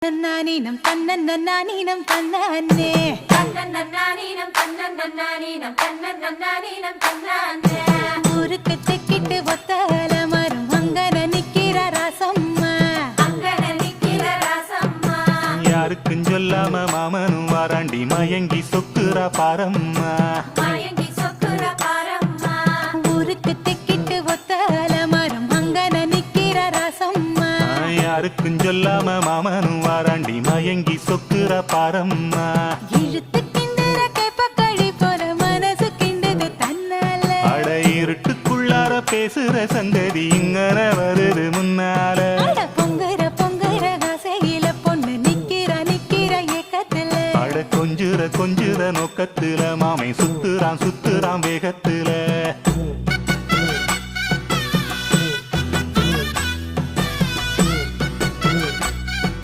தன்னானீனம் தன்னன்னானீனம் தன்னானே தன்னன்னானீனம் தன்னன்னானீனம் தன்னன்னானீனம் தன்னானே ஊருக்கு தெக்கிட்டு ஒத்தல மரம் அங்கன நிக்கிற ராசம்மா அங்கன நிக்கிற ராசம்மா யாருக்கும் சொல்லாம மாமனும் வாராண்டி மயங்கி சொக்குறா பாரம்மா மயங்கி சொக்குற பாரம்மா ஊருக்கு தெக்கிட்டு ஒத்தல மரம் அங்கன நிக்கிற ராசம்மா யாருக்கும் சொல்லாம மாமனும் வாராண்டி மயங்கி சொக்குற பாரம்மா இழுத்து கிண்டுற கேப்பக்களி போல மனசு கிண்டுது தன்னால அட இருட்டுக்குள்ளார பேசுற சங்கதி இங்கன வருது முன்னால அட பொங்குற பொங்குற ஆசையில பொண்ணு நிக்கிற ஏக்கத்துல அட கொஞ்சுற நோக்கத்துல மாமை சுத்துறான் வேகத்துல